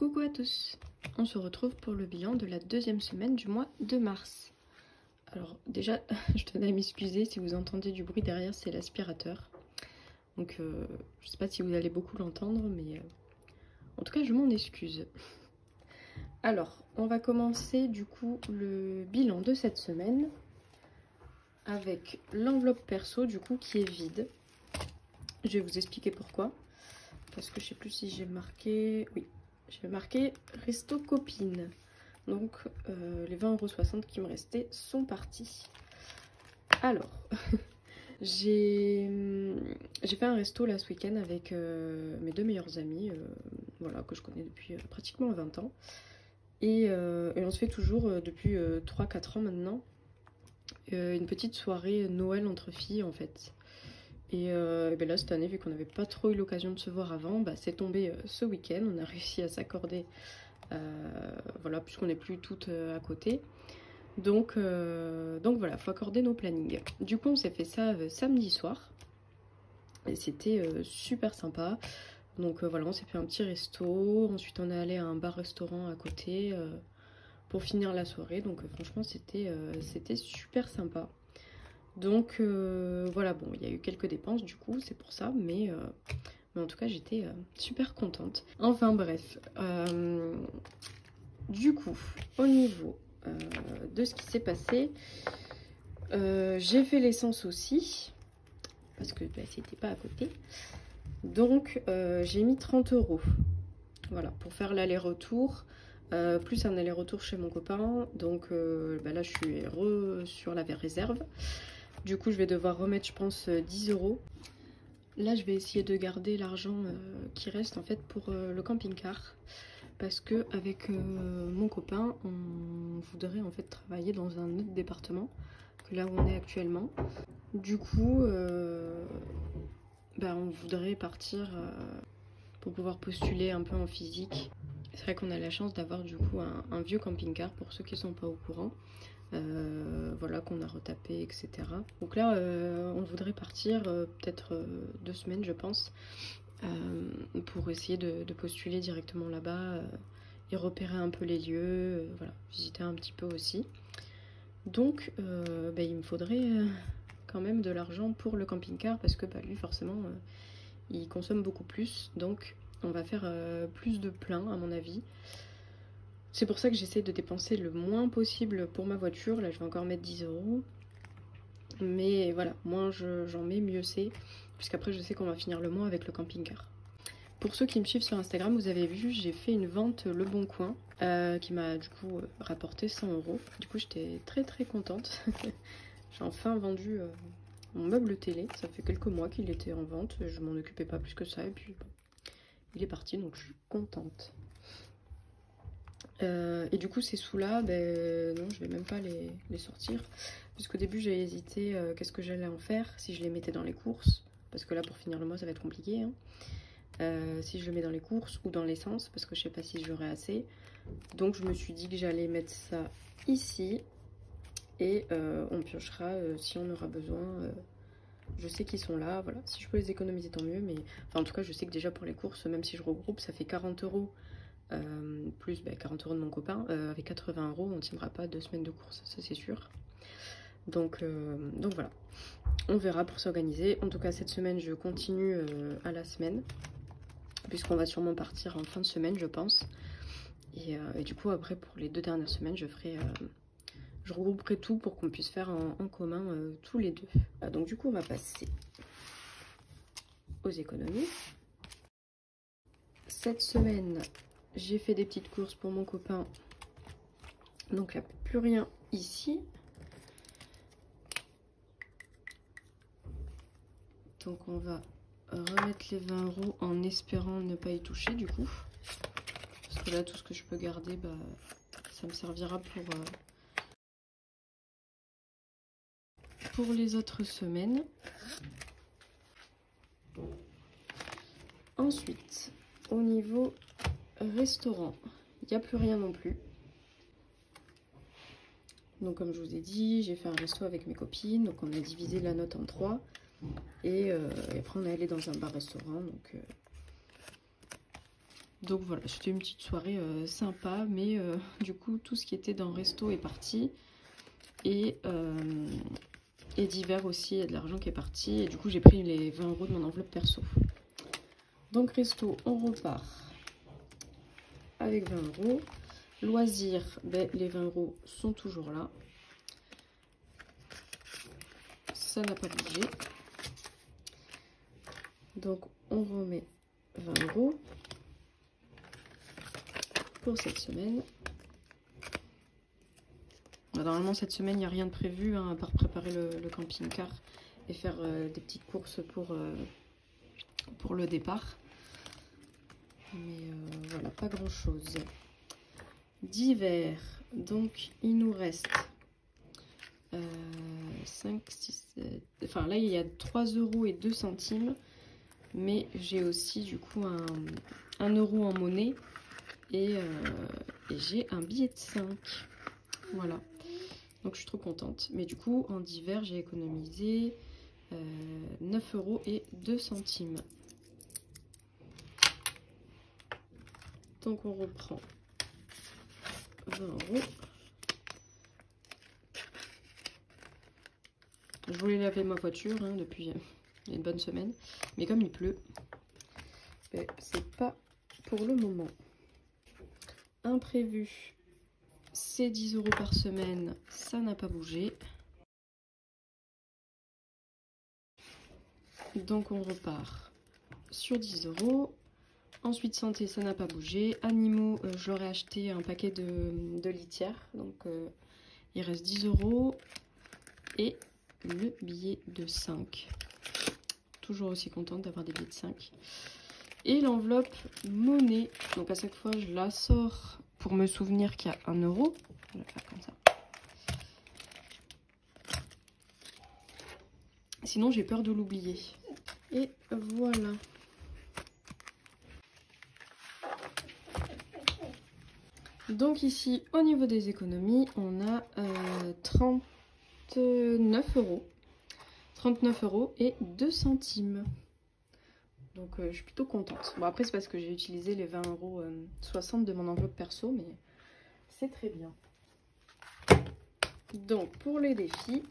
Coucou à tous, on se retrouve pour le bilan de la deuxième semaine du mois de mars. Alors déjà, je tenais à m'excuser si vous entendez du bruit derrière, c'est l'aspirateur. Donc je sais pas si vous allez beaucoup l'entendre, mais en tout cas je m'en excuse. Alors, on va commencer du coup le bilan de cette semaine avec l'enveloppe perso du coup qui est vide. Je vais vous expliquer pourquoi. Parce que je sais plus si j'ai marqué... Oui, j'ai marqué Resto Copine. Donc les 20,60 € qui me restaient sont partis. Alors, j'ai fait un resto là ce week-end avec mes deux meilleurs amis, voilà, que je connais depuis pratiquement 20 ans. Et on se fait toujours depuis 3-4 ans maintenant une petite soirée Noël entre filles en fait. Et ben là cette année, vu qu'on n'avait pas trop eu l'occasion de se voir avant, bah, c'est tombé ce week-end. On a réussi à s'accorder, voilà, puisqu'on n'est plus toutes à côté. Donc voilà, faut accorder nos plannings. Du coup on s'est fait ça samedi soir. Et c'était super sympa. Donc voilà, on s'est fait un petit resto. Ensuite on est allé à un bar-restaurant à côté pour finir la soirée. Donc franchement c'était super sympa. Donc voilà, bon, il y a eu quelques dépenses du coup, c'est pour ça, mais en tout cas j'étais super contente. Enfin bref, du coup, au niveau de ce qui s'est passé, j'ai fait l'essence aussi, parce que bah, c'était pas à côté. Donc j'ai mis 30 €, voilà, pour faire l'aller-retour. Plus un aller-retour chez mon copain, donc bah là je suis sur la réserve. Du coup, je vais devoir remettre, je pense, 10 €. Là, je vais essayer de garder l'argent qui reste en fait pour le camping-car. Parce que avec mon copain, on voudrait en fait travailler dans un autre département que là où on est actuellement. Du coup, bah, on voudrait partir pour pouvoir postuler un peu en physique. C'est vrai qu'on a la chance d'avoir du coup un vieux camping-car pour ceux qui ne sont pas au courant. Voilà, qu'on a retapé, etc. Donc là on voudrait partir peut-être 2 semaines je pense, pour essayer de postuler directement là-bas et repérer un peu les lieux, voilà, visiter un petit peu aussi. Donc bah, il me faudrait quand même de l'argent pour le camping-car parce que bah, lui forcément il consomme beaucoup plus, donc on va faire plus de plein à mon avis. C'est pour ça que j'essaie de dépenser le moins possible pour ma voiture. Là, je vais encore mettre 10 €. Mais voilà, moins j'en mets, mieux c'est. Puisqu'après, je sais qu'on va finir le mois avec le camping-car. Pour ceux qui me suivent sur Instagram, vous avez vu, j'ai fait une vente Le Bon Coin qui m'a du coup rapporté 100 €. Du coup, j'étais très très contente. J'ai enfin vendu mon meuble télé. Ça fait quelques mois qu'il était en vente. Je m'en occupais pas plus que ça. Et puis, bon, il est parti, donc je suis contente. Et du coup ces sous là, ben non, je vais même pas les sortir, puisqu'au début j'ai hésité qu'est-ce que j'allais en faire, si je les mettais dans les courses, parce que là pour finir le mois ça va être compliqué, hein. Si je le mets dans les courses ou dans l'essence, parce que je sais pas si j'aurai assez. Donc je me suis dit que j'allais mettre ça ici et on piochera si on aura besoin. Je sais qu'ils sont là, voilà, si je peux les économiser tant mieux, mais enfin, en tout cas je sais que déjà pour les courses, même si je regroupe, ça fait 40 €. Plus 40 € de mon copain, avec 80 €, on ne tiendra pas 2 semaines de course, ça c'est sûr. Donc voilà, on verra pour s'organiser. En tout cas, cette semaine, je continue à la semaine, puisqu'on va sûrement partir en fin de semaine, je pense. Et du coup, après, pour les 2 dernières semaines, je regrouperai tout pour qu'on puisse faire en commun tous les deux. Donc du coup, on va passer aux économies. Cette semaine, j'ai fait des petites courses pour mon copain. Donc là, plus rien ici. Donc on va remettre les 20 € en espérant ne pas y toucher du coup. Parce que là, tout ce que je peux garder, bah, ça me servira pour les autres semaines. Ensuite, au niveau restaurant, il n'y a plus rien non plus. Donc comme je vous ai dit, j'ai fait un resto avec mes copines, donc on a divisé la note en 3. Et après on est allé dans un bar-restaurant, donc Donc voilà, c'était une petite soirée sympa, mais du coup tout ce qui était dans le resto est parti. Et d'hiver aussi, il y a de l'argent qui est parti. Et du coup j'ai pris les 20 € de mon enveloppe perso. Donc resto, on repart avec 20 €. Loisirs, ben, les 20 € sont toujours là. Ça n'a pas bougé. Donc on remet 20 € pour cette semaine. Normalement cette semaine il n'y a rien de prévu hein, à part préparer le camping-car et faire des petites courses pour le départ. Mais voilà, pas grand chose. D'hiver, donc il nous reste 5, 6, 7... Enfin là il y a 3,02 €. Mais j'ai aussi du coup 1 € en monnaie et j'ai un billet de 5. Voilà. Donc je suis trop contente. Mais du coup en d'hiver j'ai économisé 9,02 €. Donc on reprend 20 €. Je voulais laver ma voiture hein, depuis une bonne semaine. Mais comme il pleut, c'est pas pour le moment. Imprévu, c'est 10 € par semaine, ça n'a pas bougé. Donc on repart sur 10 €. Ensuite santé, ça n'a pas bougé. Animaux, j'aurais acheté un paquet de litières. Donc il reste 10 €. Et le billet de 5. Toujours aussi contente d'avoir des billets de 5. Et l'enveloppe monnaie. Donc à chaque fois, je la sors pour me souvenir qu'il y a 1 €. Je vais faire comme ça. Sinon, j'ai peur de l'oublier. Et voilà. Donc ici, au niveau des économies, on a 39 €. 39,02 €. Donc je suis plutôt contente. Bon après c'est parce que j'ai utilisé les 20,60 € de mon enveloppe perso, mais c'est très bien. Donc pour les défis,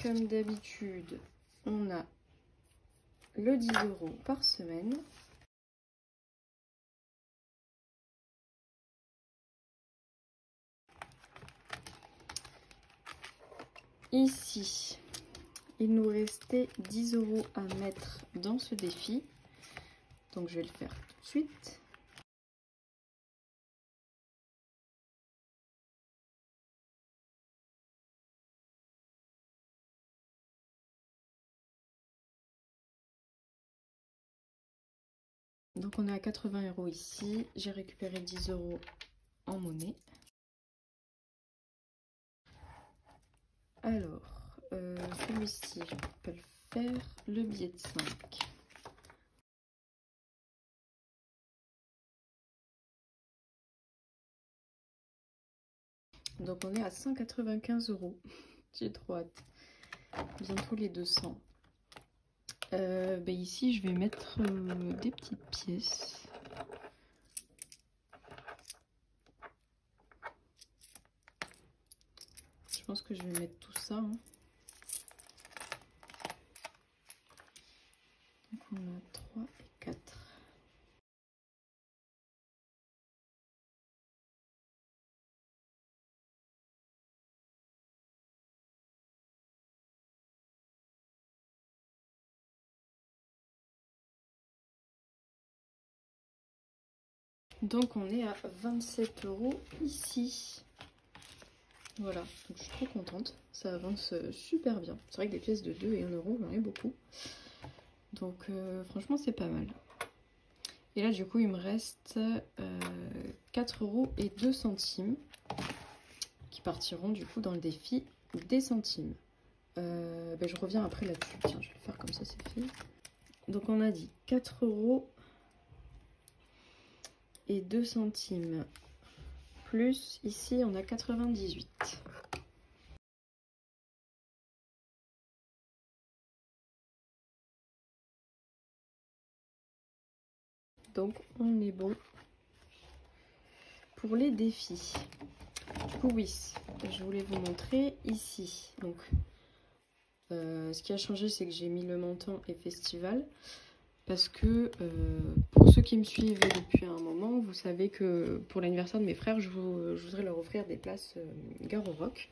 comme d'habitude, on a le 10 € par semaine. Ici, il nous restait 10 € à mettre dans ce défi. Donc je vais le faire tout de suite. Donc on est à 80 € ici. J'ai récupéré 10 € en monnaie. Alors, celui-ci, je peux le faire. Le billet de 5. Donc on est à 195 €. J'ai trop hâte. Bientôt les 200. Ici, je vais mettre des petites pièces. Je pense que je vais mettre tout ça. Hein. Donc on a 3 et 4. Donc on est à 27 € ici. Voilà, donc je suis trop contente. Ça avance super bien. C'est vrai que des pièces de 2 et 1 €, j'en ai beaucoup. Donc franchement c'est pas mal. Et là du coup il me reste 4,02 € qui partiront du coup dans le défi des centimes. Je reviens après là-dessus. Tiens, je vais le faire comme ça, c'est fait. Donc on a dit 4,02 €. Plus ici on a 98. Donc on est bon pour les défis. Du coup oui, je voulais vous montrer ici. Donc ce qui a changé, c'est que j'ai mis le montant et festival. Parce que pour ceux qui me suivent depuis un moment, vous savez que pour l'anniversaire de mes frères, je voudrais leur offrir des places Gare au Rock,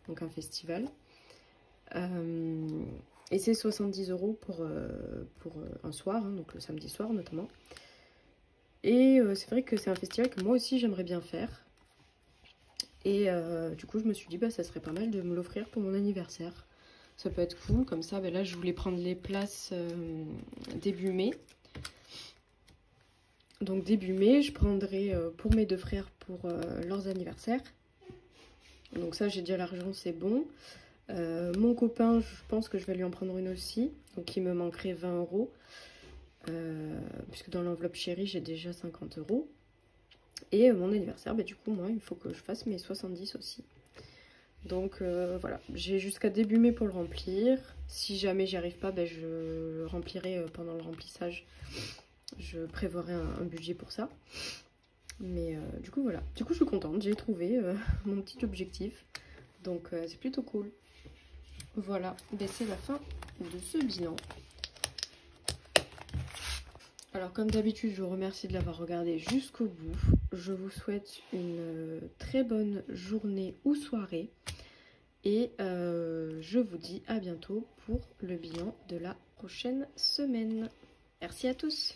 donc un festival. Et c'est 70 € pour un soir, hein, donc le samedi soir notamment. Et c'est vrai que c'est un festival que moi aussi j'aimerais bien faire. Et du coup je me suis dit, bah, ça serait pas mal de me l'offrir pour mon anniversaire. Ça peut être cool, comme ça, ben là je voulais prendre les places début mai. Donc début mai, je prendrai pour mes deux frères pour leurs anniversaires. Donc ça, j'ai déjà l'argent, c'est bon. Mon copain, je pense que je vais lui en prendre une aussi. Donc il me manquerait 20 €. Puisque dans l'enveloppe chérie, j'ai déjà 50 €. Et mon anniversaire, ben, du coup, moi, il faut que je fasse mes 70 aussi. Donc voilà, j'ai jusqu'à début mai pour le remplir. Si jamais j'y arrive pas, ben, je remplirai pendant le remplissage. Je prévoirai un budget pour ça. Mais du coup voilà, du coup je suis contente, j'ai trouvé mon petit objectif. Donc c'est plutôt cool. Voilà, ben, c'est la fin de ce bilan. Alors comme d'habitude, je vous remercie de l'avoir regardé jusqu'au bout. Je vous souhaite une très bonne journée ou soirée. Et je vous dis à bientôt pour le bilan de la prochaine semaine. Merci à tous!